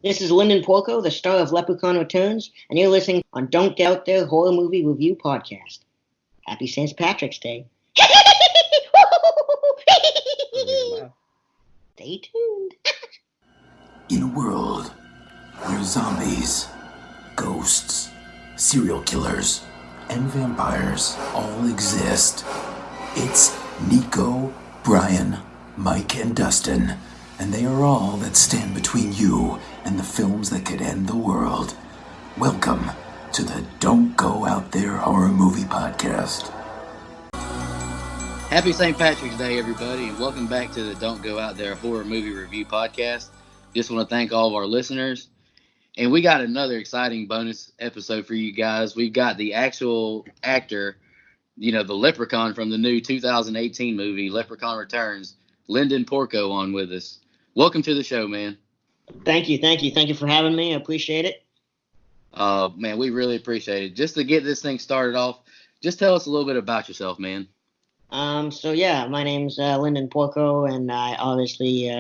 This is Linden Porco, the star of Leprechaun Returns, and you're listening on Don't Get Out There Horror Movie Review Podcast. Happy St. Patrick's Day. Stay tuned. In a world where zombies, ghosts, serial killers, and vampires all exist, it's Nico, Brian, Mike, and Dustin, and they are all that stand between you and the films that could end the world. Welcome to the Don't Go Out There Horror Movie Podcast. Happy St. Patrick's Day, everybody, and welcome back to the Don't Go Out There Horror Movie Review Podcast. Just want to thank all of our listeners. And we got another exciting bonus episode for you guys. We've got the actual actor, the Leprechaun from the new 2018 movie, Leprechaun Returns, Linden Porco, on with us. Welcome to the show, man. Thank you for having me. I appreciate it. Man, we really appreciate it. Just to get this thing started off, just tell us a little bit about yourself, man. My name's Linden Porco, and I obviously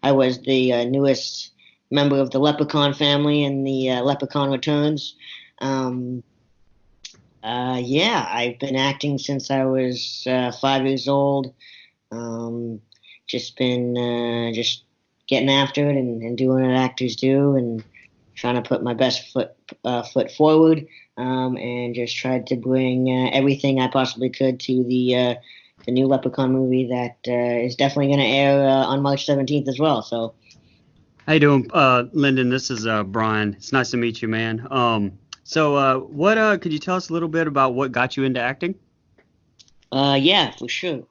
I was the newest member of the Leprechaun family in the Leprechaun Returns. I've been acting since I was 5 years old. Just getting after it and doing what actors do and trying to put my best foot forward. And just tried to bring everything I possibly could to the new Leprechaun movie that is definitely going to air on March 17th as well. So, how you doing, Linden? This is Brian. It's nice to meet you, man. What could you tell us a little bit about what got you into acting? Yeah, for sure.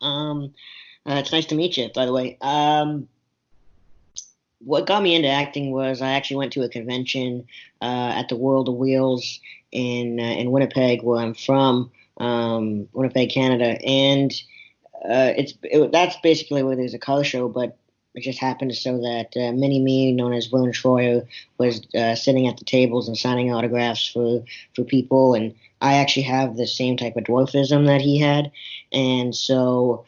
It's nice to meet you, by the way. What got me into acting was I actually went to a convention at the World of Wheels in Winnipeg, where I'm from, Winnipeg, Canada, and that's basically where there's a car show, but it just happened so that Mini-Me, known as Vern Troyer, was sitting at the tables and signing autographs for people, and I actually have the same type of dwarfism that he had, and so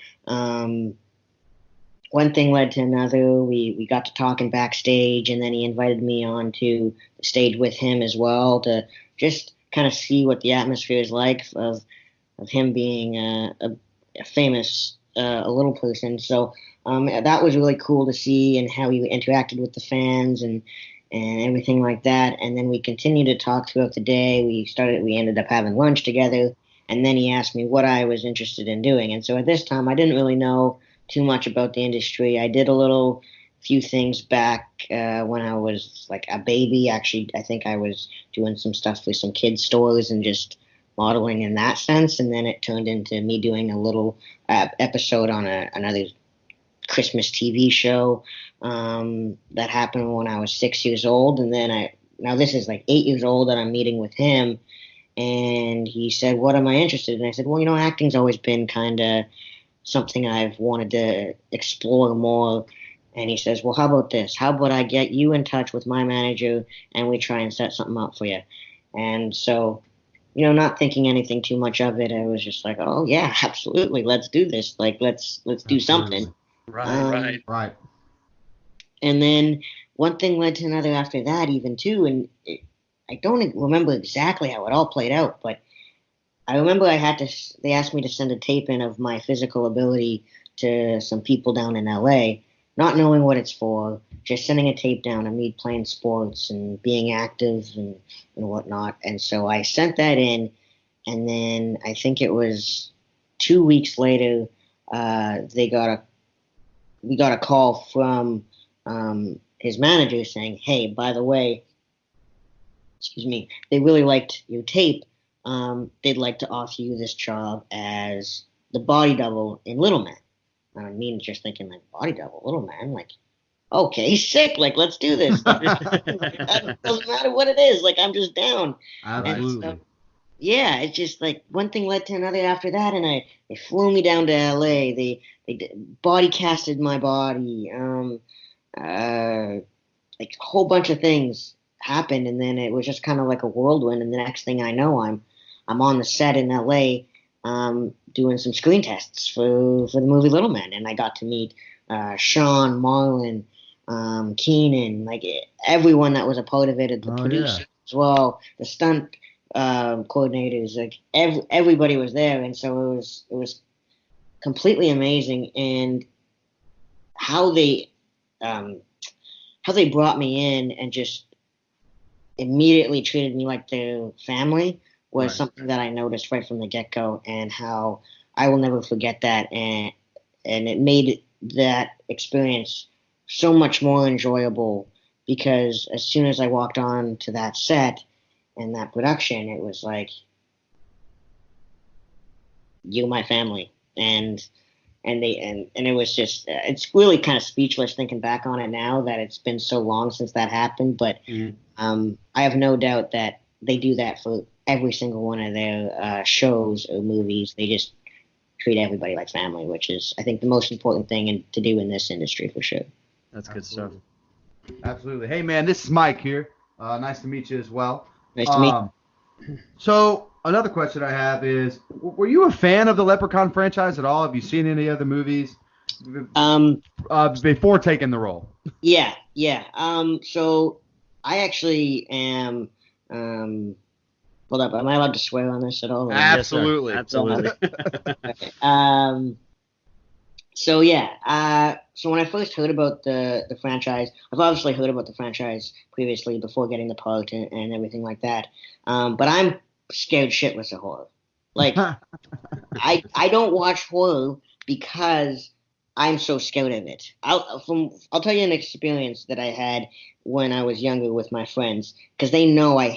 one thing led to another. We got to talking backstage, and then he invited me onto the stage with him as well to just kind of see what the atmosphere is like of him being a famous little person. So that was really cool to see, and how he interacted with the fans and everything like that. And then we continued to talk throughout the day. We ended up having lunch together, and then he asked me what I was interested in doing. And so at this time, I didn't really know too much about the industry. I did a few things back when I was like a baby. Actually, I think I was doing some stuff with some kids' stores and just modeling in that sense. And then it turned into me doing a little episode on another Christmas TV show that happened when I was 6 years old. And then now this is like 8 years old, and I'm meeting with him, and he said, "What am I interested in?" And I said, "Well, acting's always been kind of something I've wanted to explore more." And he says, "Well, how about this? How about I get you in touch with my manager, and we try and set something up for you?" And so, not thinking anything too much of it, I was just like, "Oh yeah, absolutely, let's do this. Like, let's do something." Right. And then one thing led to another after that, even too. And I don't remember exactly how it all played out, but I remember they asked me to send a tape in of my physical ability to some people down in LA, not knowing what it's for, just sending a tape down of me playing sports and being active and whatnot. And so I sent that in, and then I think it was 2 weeks later, we got a call from his manager saying, "Hey, by the way, they really liked your tape. They'd like to offer you this job as the body double in Little Man." And I mean, just thinking like, body double, Little Man, like, okay, sick, like, let's do this. It doesn't matter what it is, like, I'm just down. Absolutely. And so, yeah, it's just like one thing led to another after that, and they flew me down to LA. They body casted my body. Like a whole bunch of things happened, and then it was just kind of like a whirlwind. And the next thing I know, I'm on the set in LA, doing some screen tests for the movie Little Man, and I got to meet Sean, Marlon, Keenan, like everyone that was a part of it, the producers as well, the stunt coordinators, like everybody was there, and so it was completely amazing, and how they um, how they brought me in and just immediately treated me like their family was something that I noticed right from the get go, and how I will never forget that, and it made that experience so much more enjoyable because as soon as I walked on to that set and that production, it was like you, my family, and it was just it's really kind of speechless thinking back on it now that it's been so long since that happened, but I have no doubt that they do that for every single one of their shows or movies. They just treat everybody like family, which is, I think, the most important thing to do in this industry for sure. That's good stuff. Absolutely. Hey, man, this is Mike here. Nice to meet you as well. Nice to meet you. So another question I have is, were you a fan of the Leprechaun franchise at all? Have you seen any other movies before taking the role? Yeah. So I actually am. Hold up, am I allowed to swear on this at all? Absolutely. Yes, absolutely. Okay. So yeah, so when I first heard about the franchise, I've obviously heard about the franchise previously before getting the part and everything like that. But I'm scared shitless of horror. Like I don't watch horror because I'm so scared of it. I'll tell you an experience that I had when I was younger with my friends because they know I'm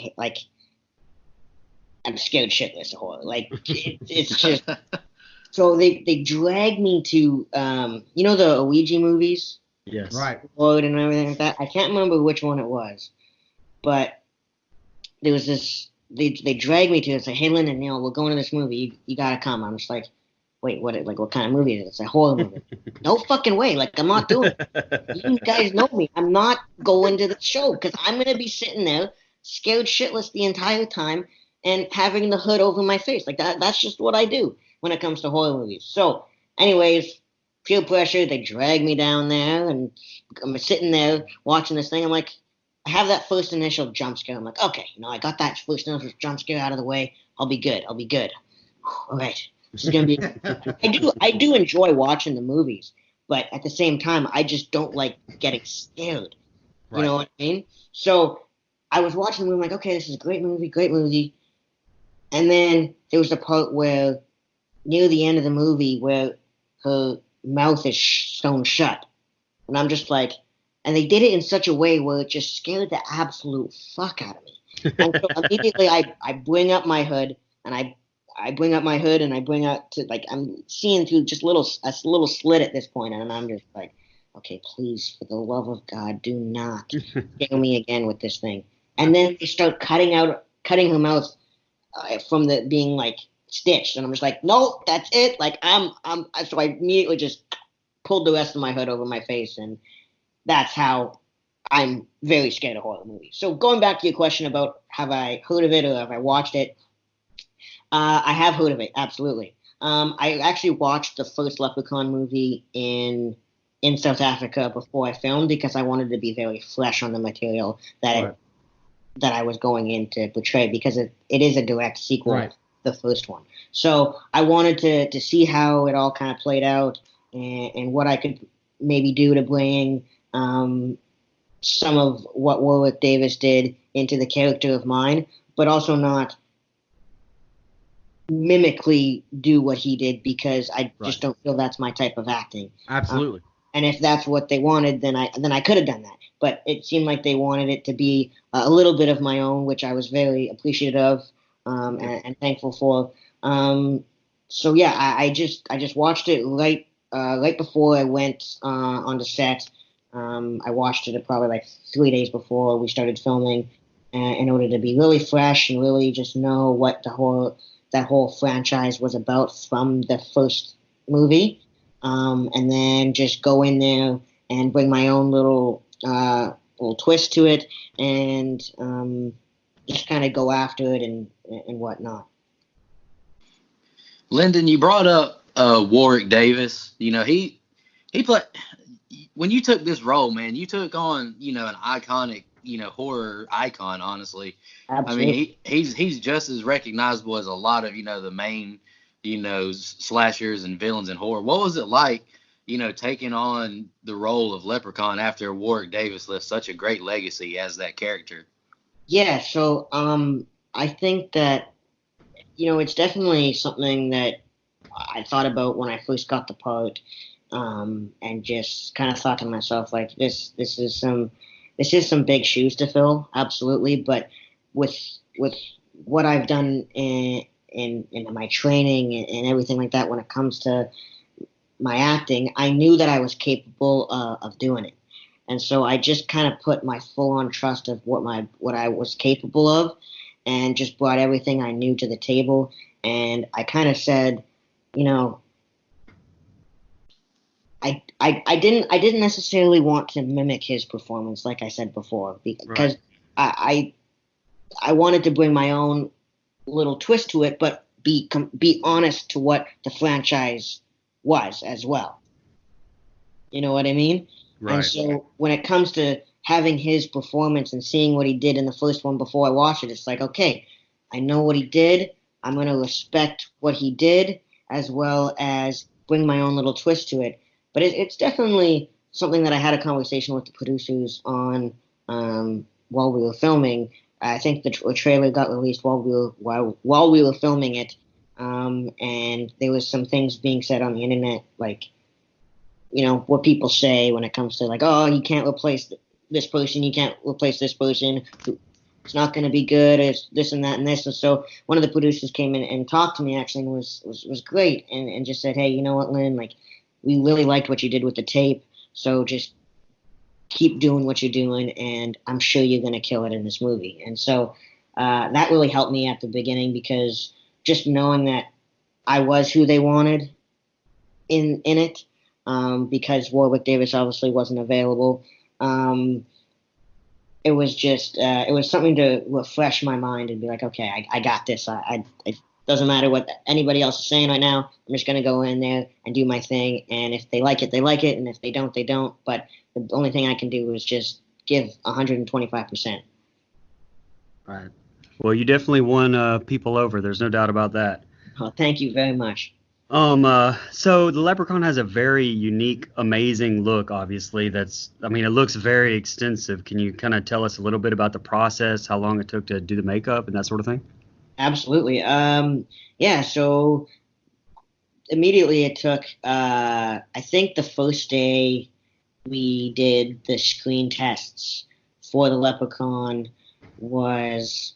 scared shitless of horror. Like it's just. So they dragged me to the Ouija movies, Yes. Right. and everything like that. I can't remember which one it was, but there was this. They dragged me to it and said, "Hey, Lynn and Neil, we're going to this movie. You gotta come." I'm just like, "Wait, what kind of movie is it?" It's a horror movie. No fucking way! Like I'm not doing it. You guys know me. I'm not going to the show because I'm gonna be sitting there scared shitless the entire time and having the hood over my face. Like that's just what I do when it comes to horror movies. So, anyways, peer pressure, they drag me down there, and I'm sitting there watching this thing. I'm like, I have that first initial jump scare. I'm like, okay, I got that first initial jump scare out of the way. I'll be good. All right, this is gonna be. I do enjoy watching the movies, but at the same time, I just don't like getting scared. You know what I mean? So I was watching the movie, I'm like, okay, this is a great movie. And then there was the part where near the end of the movie where her mouth is sewn shut. And I'm just like, and they did it in such a way where it just scared the absolute fuck out of me. And so immediately I bring up my hood and I bring up my hood and I bring out to like I'm seeing through just a little slit at this point, and I'm just like, okay, please, for the love of God, do not scare me again with this thing. And then they start cutting her mouth from the being like stitched, and I'm just like, no, that's it. Like so I immediately just pulled the rest of my hood over my face, and that's how I'm very scared of horror movies. So going back to your question about have I heard of it or have I watched it, I have heard of it, absolutely. I actually watched the first Leprechaun movie in South Africa before I filmed because I wanted to be very fresh on the material that I was going in to portray because it is a direct sequel to the first one. So I wanted to see how it all kind of played out and what I could maybe do to bring some of what Warwick Davis did into the character of mine, but also not mimically do what he did because I just don't feel that's my type of acting. Absolutely. And if that's what they wanted, then I could have done that. But it seemed like they wanted it to be a little bit of my own, which I was very appreciative of and thankful for. So yeah, I just watched it right before I went on the set. I watched it probably like 3 days before we started filming, in order to be really fresh and really just know what that whole franchise was about from the first movie. And then just go in there and bring my own little twist to it, and just kind of go after it and whatnot. Lyndon, you brought up Warwick Davis. He played. when you took this role, man, you took on, an iconic, horror icon, honestly. I mean, Absolutely. he's just as recognizable as a lot of, the main, slashers and villains in horror. What was it like, taking on the role of Leprechaun after Warwick Davis left such a great legacy as that character? Yeah, so I think that it's definitely something that I thought about when I first got the part, and just kind of thought to myself like this is some big shoes to fill, absolutely. But with with what I've done in my training and everything like that, when it comes to my acting, I knew that I was capable of doing it, and so I just kind of put my full on trust of what I was capable of, and just brought everything I knew to the table. And I kind of said, you know, I didn't necessarily want to mimic his performance, like I said before, Right. because I I wanted to bring my own little twist to it, but be honest to what the franchise was as well. You know what I mean? And Right. so when it comes to having his performance and seeing what he did in the first one before I watched it, it's like, okay, I know what he did. I'm going to respect what he did as well as bring my own little twist to it. But it's definitely something that I had a conversation with the producers on, while we were filming. I think the trailer got released while we were filming it, and there was some things being said on the internet, like what people say when it comes to like, oh, you can't replace this person, you can't replace this person. It's not going to be good. It's this and that and this. And so one of the producers came in and talked to me actually, and was great, and just said, hey, you know what, Lynn, like we really liked what you did with the tape, so just keep doing what you're doing, and I'm sure you're going to kill it in this movie. And so that really helped me at the beginning, because just knowing that I was who they wanted in it, because Warwick Davis obviously wasn't available. It was something to refresh my mind and be like, okay, I got this. It doesn't matter what anybody else is saying right now. I'm just gonna go in there and do my thing, and if they like it, they like it, and if they don't, they don't. But the only thing I can do is just give 125%. Right. Well, you definitely won people over. There's no doubt about that. Oh, thank you very much. So the Leprechaun has a very unique, amazing look, obviously. I mean, it looks very extensive. Can you kind of tell us a little bit about the process, how long it took to do the makeup and that sort of thing? Absolutely. Yeah. So immediately it took. I think the first day we did the screen tests for the Leprechaun was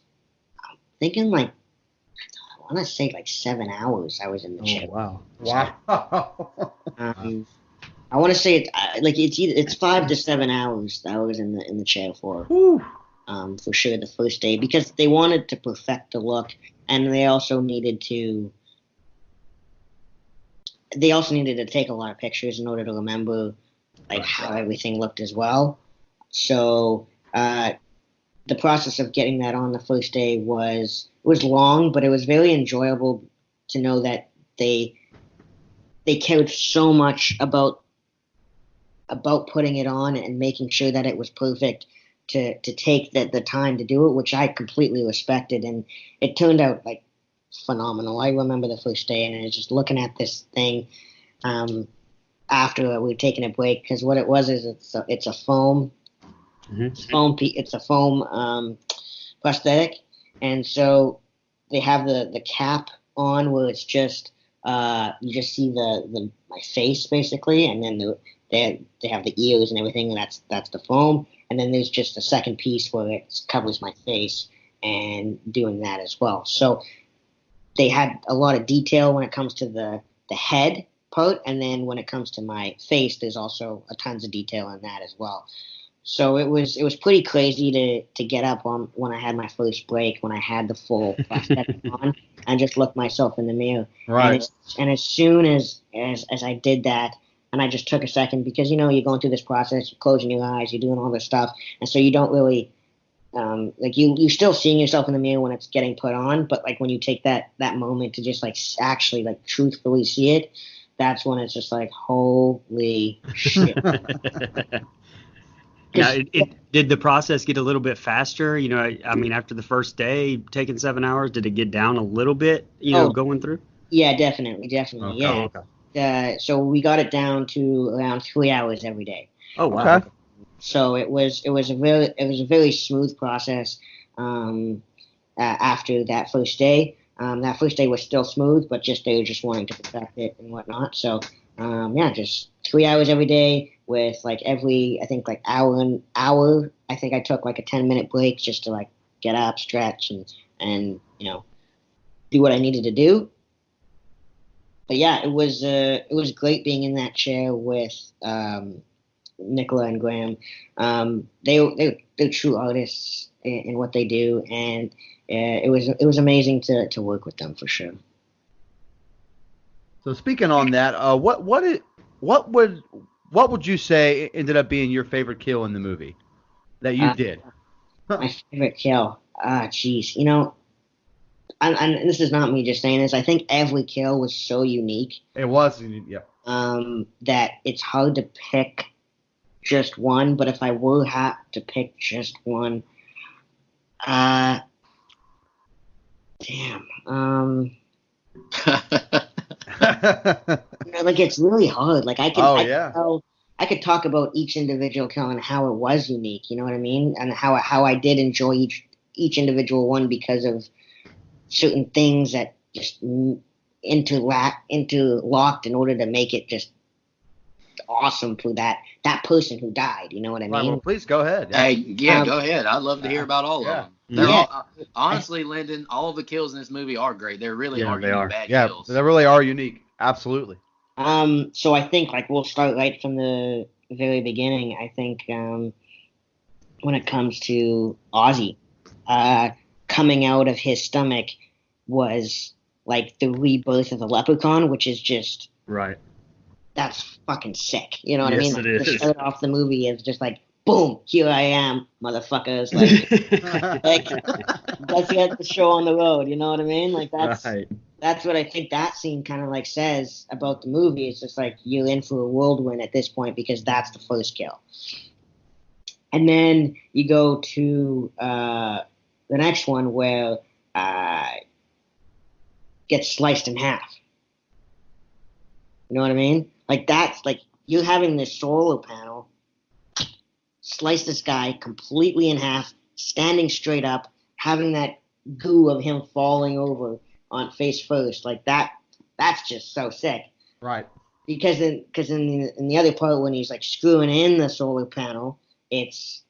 thinking like I want to say like 7 hours. I was in the Oh, chair. wow. Wow. Um, I want to say it's 5 to 7 hours that I was in the chair Whew. for sure the first day, because they wanted to perfect the look, and they also needed to take a lot of pictures in order to remember like Right. how everything looked as well. So the process of getting that on the first day was long, but it was very enjoyable to know that they they cared so much about putting it on and making sure that it was perfect, to take the time to do it, which I completely respected, and it turned out like phenomenal. I remember the first day, and I was just looking at this thing, um, after we'd taken a break, because what it was is it's a Hmm. it's a foam prosthetic, and so they have the cap on where it's just you just see the my face basically, and then they have the ears and everything, and that's the foam, and then there's just a second piece where it covers my face and doing that as well. So they had a lot of detail when it comes to the head part, and then when it comes to my face, there's also a tons of detail in that as well. So it was pretty crazy to get up on when I had my first break, when I had the full prosthetic on, and just look myself in the mirror. And Right. as soon as I did that, and I just took a second, because you're going through this process, you're closing your eyes, you're doing all this stuff, and so you don't really like you still seeing yourself in the mirror when it's getting put on, but like when you take that moment to just like actually like truthfully see it, that's when it's just like, holy shit. Now, did the process get a little bit faster? You know, I mean, after the first day, taking 7 hours, did it get down a little bit, going through? Yeah, definitely, Okay. yeah. Okay. So we got it down to around 3 hours every day. Oh, wow. Okay. So it was a very smooth process. After that first day, that first day was still smooth, but they were just wanting to perfect it and whatnot. So just 3 hours every day with like every I think like hour. I think I took like a 10-minute break just to like get up, stretch, and do what I needed to do. But yeah, it was great being in that chair with Nicola and Graham. They're true artists in what they do, and it was amazing to work with them for sure. So speaking on that, what would you say ended up being your favorite kill in the movie that you did? My favorite kill. Jeez, and this is not me just saying this. I think every kill was so unique. It was, yeah. That it's hard to pick just one. But if I were have to pick just one, damn. Like it's really hard. Like I could talk about each individual kill and how it was unique. You know what I mean? And how I did enjoy each individual one because of certain things that just interlocked in order to make it just awesome for that person who died. You know what I mean? Well, please go ahead. Yeah. Hey, go ahead. I'd love to hear about all of them. They're Yeah. all, honestly, Linden, all of the kills in this movie are great. They really are they are. bad Yeah, kills. they really are unique. Absolutely. So I think like we'll start right from the very beginning. I think when it comes to Ozzy, coming out of his stomach was like the rebirth of the Leprechaun, which is just Right. that's fucking sick. You know what I Yes, mean? it Like, is. the start off the movie is just like, boom, here I am, motherfuckers. Like let's get the show on the road. You know what I mean? Like Right. that's what I think that scene kind of like says about the movie. It's just like you're in for a whirlwind at this point because that's the first kill. And then you go to the next one where gets sliced in half. You know what I mean? Like that's like you having this solar panel slice this guy completely in half, standing straight up, having that goo of him falling over on face first, like that. That's just so sick. Right. Because in the other part when he's like screwing in the solar panel, it's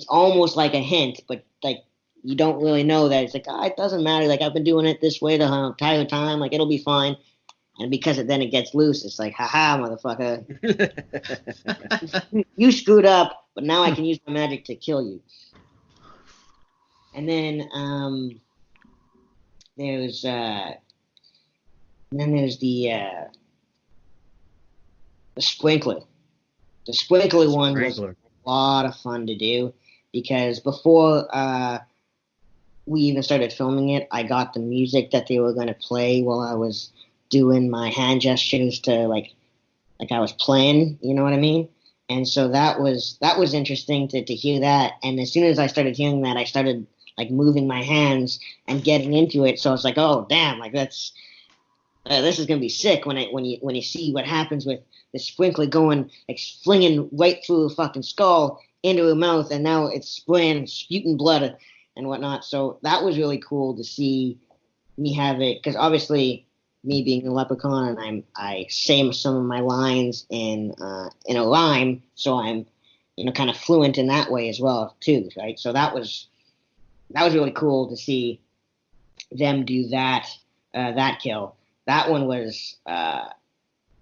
almost like a hint, but like you don't really know that it's like it doesn't matter. Like I've been doing it this way the entire time. Like it'll be fine. And because then it gets loose, it's like, haha, motherfucker. You screwed up, but now I can use my magic to kill you. And then there's the sprinkler. The sprinkler one was a lot of fun to do because before we even started filming it, I got the music that they were going to play while I was doing my hand gestures to like I was playing, you know what I mean? And so that was interesting to hear that. And as soon as I started hearing that, I started like moving my hands and getting into it. So I was like, oh damn, like that's this is gonna be sick when you see what happens with the sprinkler going like flinging right through her fucking skull into her mouth, and now it's spewing blood and whatnot. So that was really cool to see me have it because obviously me being a leprechaun and I say some of my lines in a rhyme, so I'm kind of fluent in that way as well too, right? So that was really cool to see them do that kill. That one was when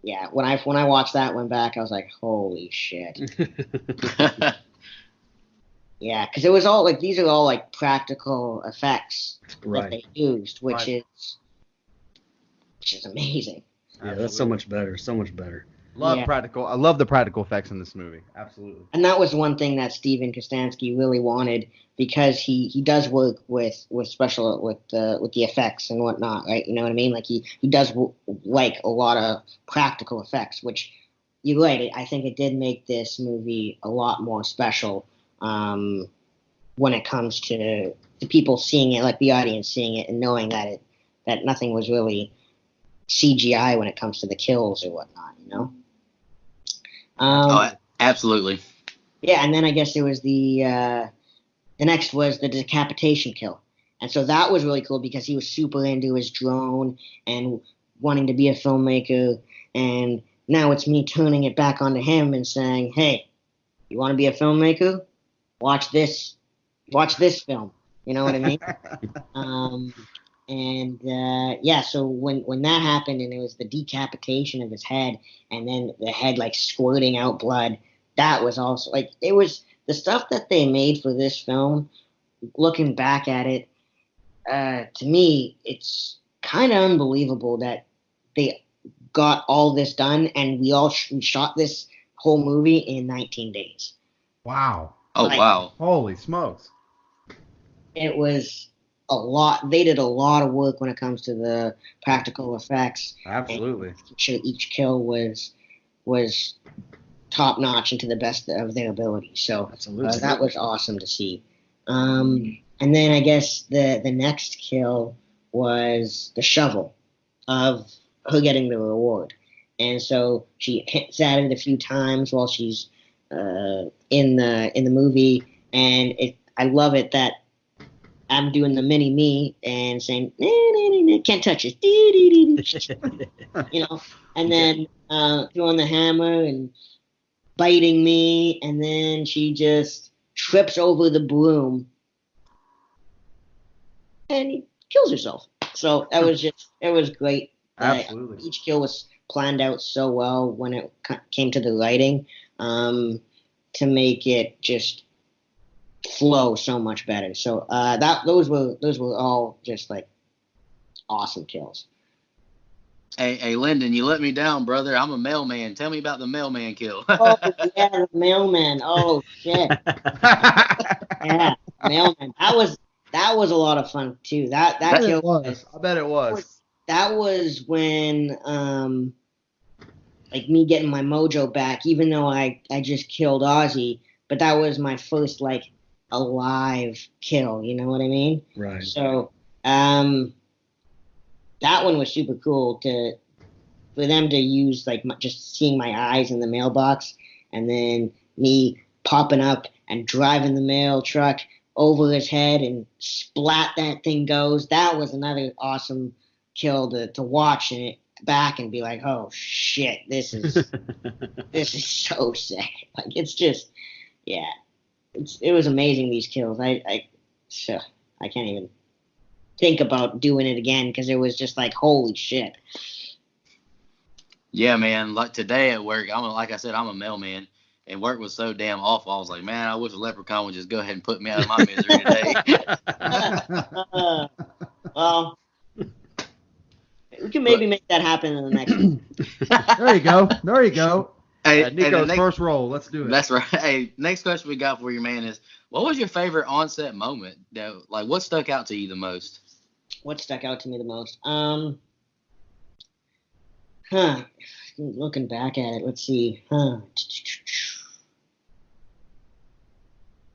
I watched that one back, I was like, holy shit. Yeah, because it was all like these are all like practical effects that they used, which is amazing. Yeah, that's so much better. So much better. Love practical. I love the practical effects in this movie. Absolutely. And that was one thing that Steven Kostanski really wanted, because he does work with special with the effects and whatnot, right? You know what I mean? Like he does like a lot of practical effects, which you're right. I think it did make this movie a lot more special when it comes to people seeing it, like the audience seeing it and knowing that nothing was really CGI when it comes to the kills or whatnot, you know. Absolutely. Yeah, and then I guess there was the next was the decapitation kill, and so that was really cool because he was super into his drone and wanting to be a filmmaker, and now it's me turning it back onto him and saying, "Hey, you want to be a filmmaker? Watch this, watch this film." You know what I mean? Yeah, so when that happened and it was the decapitation of his head and then the head like squirting out blood, that was also like it was the stuff that they made for this film. Looking back at it, to me, it's kind of unbelievable that they got all this done and we shot this whole movie in 19 days. Wow. Oh, Like, wow. Holy smokes. It was a lot. They did a lot of work when it comes to the practical effects. Absolutely. And making sure each kill was top notch and to the best of their ability. So Absolutely. that was awesome to see. And then I guess the next kill was the shovel of her getting the reward. And so she hits at it a few times while she's in the movie, and I love it that I'm doing the mini me and saying, can't touch it. You know, and then throwing the hammer and biting me, and then she just trips over the broom and kills herself. So that was it was great. Absolutely. Each kill was planned out so well when it came to the lighting, to make it just flow so much better. So those were all just like awesome kills. Hey, Linden, you let me down, brother. I'm a mailman. Tell me about the mailman kill. Oh yeah, the mailman. Oh shit. Yeah, mailman. That was a lot of fun too. That kill was. I bet it was. That was when like me getting my mojo back, even though I just killed Ozzy, but that was my first like alive kill, you know what I mean? Right. So that one was super cool for them to use like just seeing my eyes in the mailbox and then me popping up and driving the mail truck over his head and splat that thing goes. That was another awesome kill to watch it back and be like, oh shit, this is so sick. Like it's just yeah. It was amazing, these kills. I can't even think about doing it again because it was just like holy shit. Yeah, man. Like today at work, like I said, I'm a mailman, and work was so damn awful. I was like, man, I wish a leprechaun would just go ahead and put me out of my misery today. Well, we can maybe make that happen in the next one. There you go. There you go. Hey, Nico's first roll. Let's do it. That's right. Hey, next question we got for you, man, is what was your favorite on-set moment? Like, what stuck out to you the most? What stuck out to me the most? Looking back at it, let's see.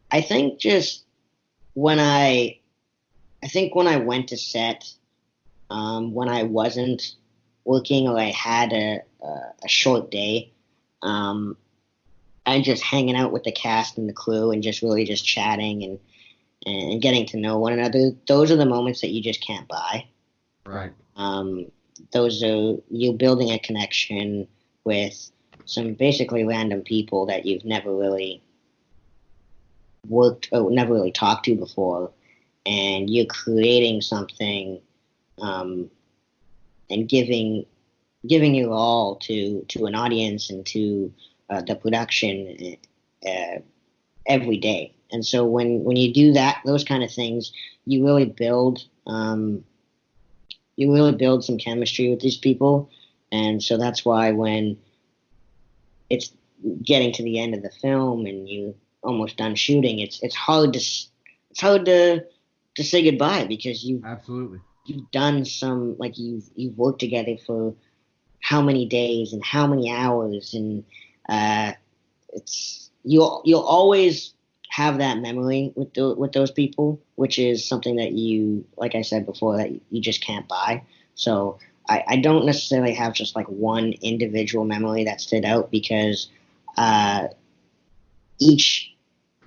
I think just when I went to set, when I wasn't working or I had a short day, and just hanging out with the cast and the crew and just really just chatting and getting to know one another. Those are the moments that you just can't buy. Right. Those are you building a connection with some basically random people that you've never really worked or never really talked to before, and you're creating something, and giving your all to an audience and to the production every day. And so when you do those kind of things, you really build some chemistry with these people. And so that's why when it's getting to the end of the film and you almost done shooting. It's hard to say goodbye because Absolutely. you've done some, like, you've worked together for how many days and how many hours, and uh, it's you'll always have that memory with those people, which is something that you, like I said before, that you just can't buy. So I don't necessarily have just like one individual memory that stood out because uh, each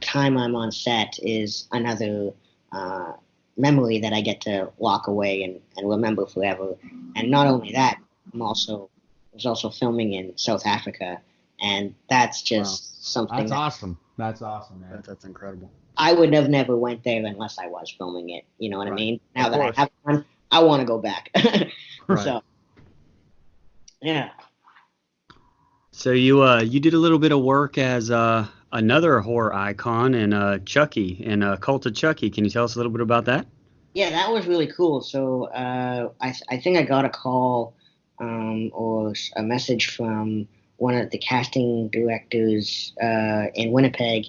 time I'm on set is another uh, memory that I get to lock away and remember forever. And not only that, I was also filming in South Africa, and that's Wow. just something That's that awesome. That's awesome, man. That's incredible. I would have never went there unless I was filming it. You know what I Right. mean? Of Now that I course. have one, I want to go back. Right. So yeah. So you did a little bit of work as another horror icon in Chucky and Cult of Chucky. Can you tell us a little bit about that? Yeah, that was really cool. So I think I got a call or a message from one of the casting directors in Winnipeg,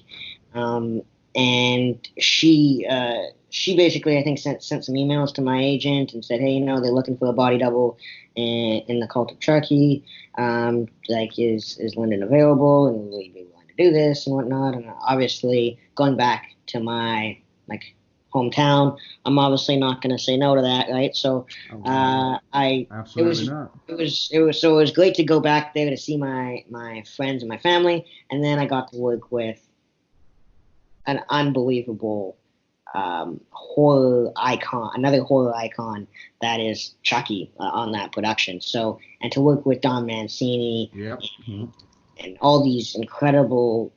um, and she basically, I think, sent some emails to my agent and said, hey, they're looking for a body double in the Cult of Chucky. Like, is Linden available, and will you be willing to do this and whatnot? And obviously, going back to my like hometown, I'm obviously not going to say no to that, right? So, Oh, wow. I Absolutely not. it was great to go back there to see my friends and my family, and then I got to work with an unbelievable horror icon, another horror icon that is Chucky on that production. So, and to work with Don Mancini Yep. and all these incredible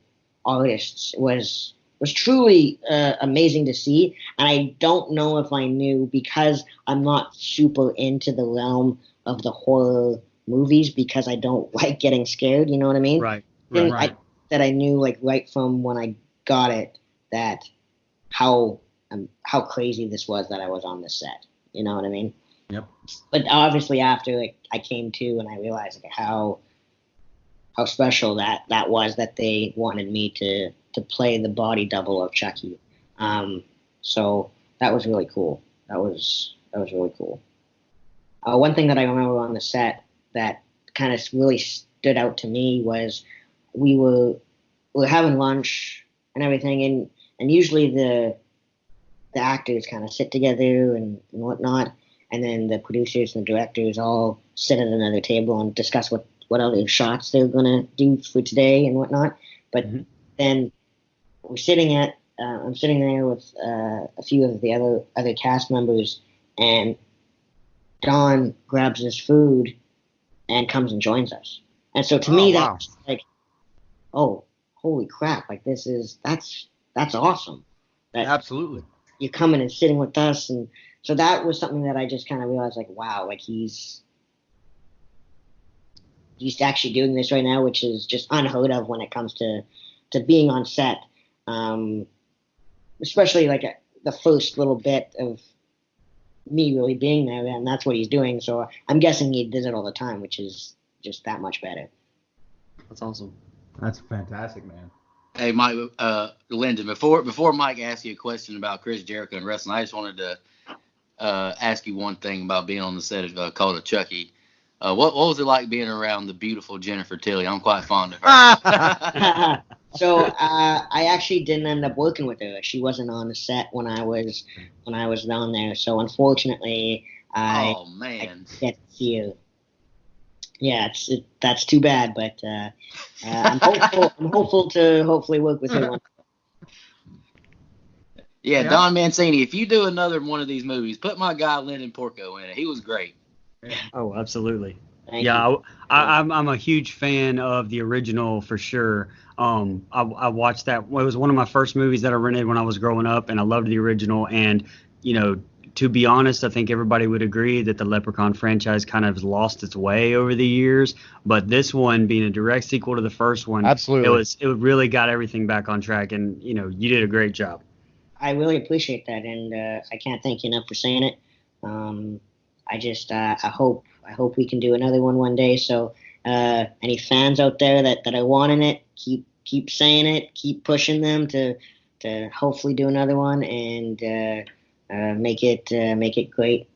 artists was truly amazing to see. And I don't know if I knew, because I'm not super into the realm of the horror movies because I don't like getting scared. You know what I mean? Right. And Right. that I knew, like, right from when I got it, that how crazy this was that I was on this set. You know what I mean? Yep. But obviously after, like, I came to and I realized, like, how special that was, that they wanted me to play the body double of Chucky. So that was really cool. That was really cool. One thing that I remember on the set that kind of really stood out to me was we were we were having lunch and everything, and usually the actors kind of sit together and whatnot, and then the producers and the directors all sit at another table and discuss what other shots they're gonna do for today and whatnot. But Mhm. then we're sitting at I'm sitting there with a few of the other cast members, and Don grabs his food and comes and joins us. And so to Oh, me, wow. that's like, oh, holy crap! Like, that's awesome. That Absolutely. you're coming and sitting with us, and so that was something that I just kind of realized, like, wow, like he's actually doing this right now, which is just unheard of when it comes to being on set, um, especially like the first little bit of me really being there, and that's what he's doing. So I'm guessing he does it all the time, which is just that much better. That's awesome. That's fantastic, man. Hey, Mike, Lyndon, before Mike asks you a question about Chris Jericho and wrestling, I just wanted to ask you one thing about being on the set of Call of Chucky. What was it like being around the beautiful Jennifer Tilly? I'm quite fond of her. So I actually didn't end up working with her. She wasn't on the set when I was down there. So unfortunately, Oh I man. didn't get to see her. Yeah, that's too bad. But I'm hopeful. I'm hopeful to hopefully work with her one. Yeah, Yeah. Don Mancini. If you do another one of these movies, put my guy Linden Porco in it. He was great. Oh, absolutely. Thank Yeah, you. I'm a huge fan of the original for sure. I watched that. Well, it was one of my first movies that I rented when I was growing up, and I loved the original. And you know, to be honest, I think everybody would agree that the Leprechaun franchise kind of lost its way over the years. But this one, being a direct sequel to the first one, Absolutely. it really got everything back on track. And you did a great job. I really appreciate that, and I can't thank you enough for saying it. I just I hope we can do another one day. So any fans out there that are wanting it, keep saying it, keep pushing them to hopefully do another one and make it great.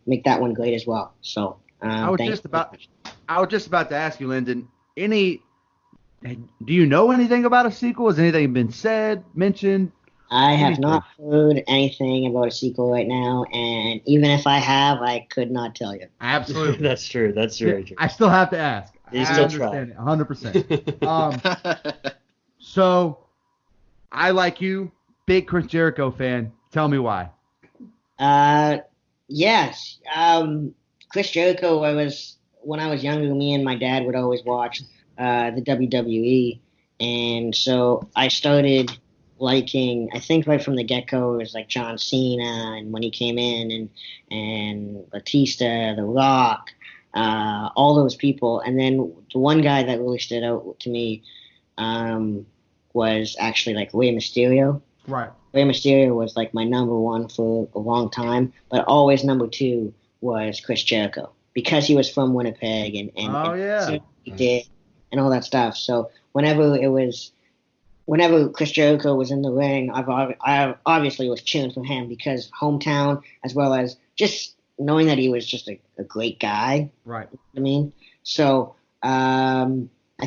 Make that one great as well. So thank you very much. I was just about to ask you, Lyndon. Do you know anything about a sequel? Has anything been said, mentioned? I have Anything? not heard anything about a sequel right now, and even if I have, I could not tell you. Absolutely. That's true. That's very true. I still have to ask. You I still try. understand it 100%. So I, like you, big Chris Jericho fan. Tell me why. Uh, yes. Chris Jericho. When I was younger. Me and my dad would always watch the WWE, and so I started liking. I think right from the get go, it was like John Cena, and when he came in, and Batista, The Rock, all those people, and then the one guy that really stood out to me um, was actually like Rey Mysterio. Right. Rey Mysterio was like my number one for a long time, but always number two was Chris Jericho because he was from Winnipeg Oh, and yeah. he did and all that stuff. So whenever Chris Jericho was in the ring, I obviously was cheering for him because hometown as well as just knowing that he was just a great guy. Right. I mean, so I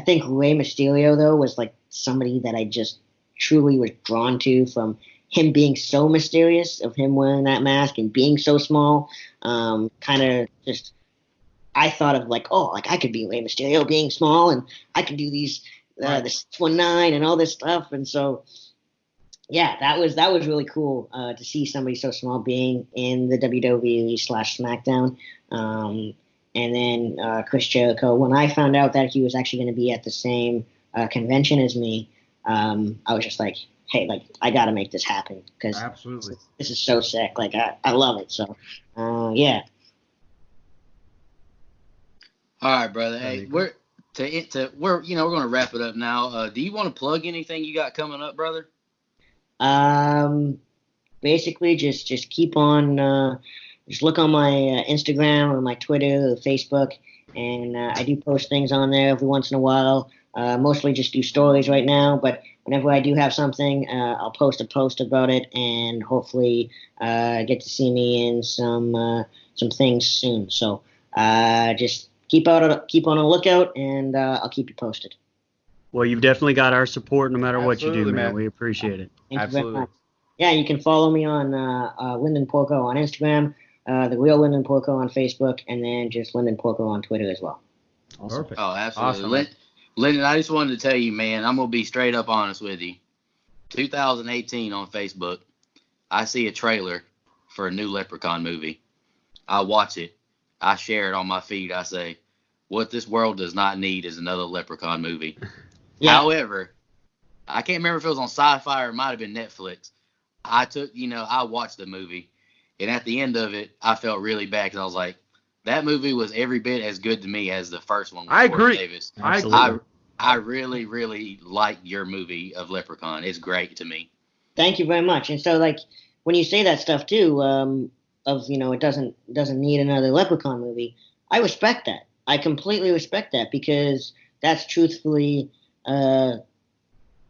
think Rey Mysterio though was like somebody that I just truly was drawn to from him being so mysterious, of him wearing that mask and being so small. Kind of just I thought of like, oh, like I could be Rey Mysterio being small, and I could do these Right. the 619 and all this stuff, and so yeah, that was really cool to see somebody so small being in the WWE slash SmackDown. Um, and then Chris Jericho. When I found out that he was actually going to be at the same convention as me, I was just like, hey, like I got to make this happen because Absolutely. this is so sick. Like I love it. So yeah. All right, brother. There Hey, you go. we're going to wrap it up now. Do you want to plug anything you got coming up, brother? Um, Basically just keep on just look on my Instagram or my Twitter or Facebook, and I do post things on there every once in a while. Mostly just do stories right now, but whenever I do have something, I'll post a post about it, and hopefully get to see me in some things soon. So just keep on a lookout, and I'll keep you posted. Well, you've definitely got our support no matter what you do, Absolutely, man. man. We appreciate it. Thank you very Absolutely. much. Yeah, you can follow me on Linden Porco on Instagram, the real Linden Porco on Facebook, and then just Linden Porco on Twitter as well. Awesome. Perfect. Oh, absolutely. Awesome, man. Lyndon, I just wanted to tell you, man, I'm going to be straight up honest with you. 2018 on Facebook, I see a trailer for a new Leprechaun movie. I watch it. I share it on my feed. I say, what this world does not need is another Leprechaun movie. Yeah, However, I can't remember if it was on Sci-Fi or it might have been Netflix. I watched the movie, and at the end of it, I felt really bad because I was like, that movie was every bit as good to me as the first one with I Warwick agree. Davis. I Absolutely. agree. I really, really like your movie of Leprechaun. It's great to me. thank you very much. And so, like, when you say that stuff too, of it doesn't need another Leprechaun movie, I respect that. I completely respect that because that's truthfully uh,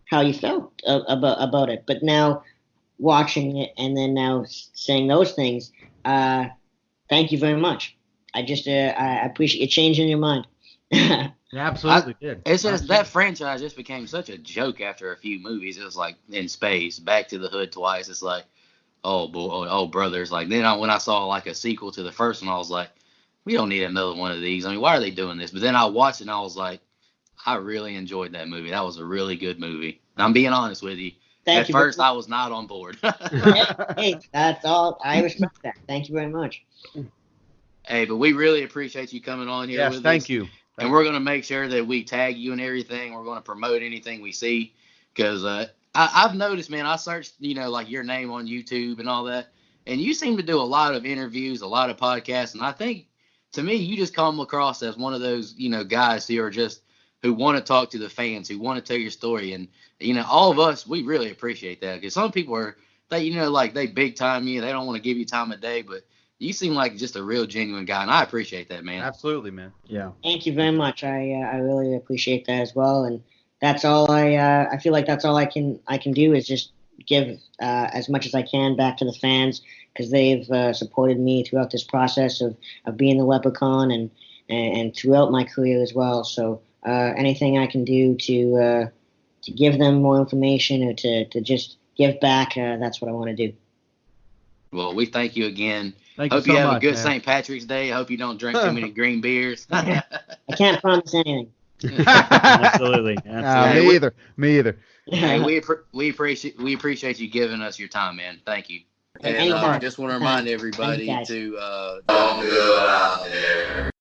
how you felt about it. But now watching it and then now saying those things, uh, thank you very much. I appreciate you changing your mind. You I absolutely did. It's just that Absolutely. franchise just became such a joke after a few movies. It was like in space, Back to the Hood twice. It's like, oh boy, oh brothers. Like then when I saw like a sequel to the first one, I was like, we don't need another one of these. I mean, why are they doing this? But then I watched it and I was like, I really enjoyed that movie. That was a really good movie. And I'm being honest with you. Thank At you very first, much. I was not on board. Hey, hey, that's all. I respect that. Thank you very much. Hey, but we really appreciate you coming on here Yes, with thank us. you. And Thank we're you. going to make sure that we tag you and everything. We're going to promote anything we see. Because I've noticed, man, I searched, like your name on YouTube and all that. And you seem to do a lot of interviews, a lot of podcasts. And I think, to me, you just come across as one of those, guys who are just, who want to talk to the fans, who want to tell your story. And, all of us, we really appreciate that. Because some people are, like they big time you. They don't want to give you time of day. But you seem like just a real genuine guy, and I appreciate that, man. Absolutely, man. Yeah. Thank you very much. I really appreciate that as well, and that's all I feel like that's all I can do is just give as much as I can back to the fans because they've supported me throughout this process of being the Leprechaun and throughout my career as well. So anything I can do to give them more information or to just give back, that's what I want to do. Well, we thank you again. Thank you Hope so you have much, a good man. St. Patrick's Day. I hope you don't drink too many green beers. I can't promise anything. Absolutely. Me either. Me either. Hey, we appreciate you giving us your time, man. Thank you. And Anytime. just want to remind everybody Thanks, guys. to don't go out there.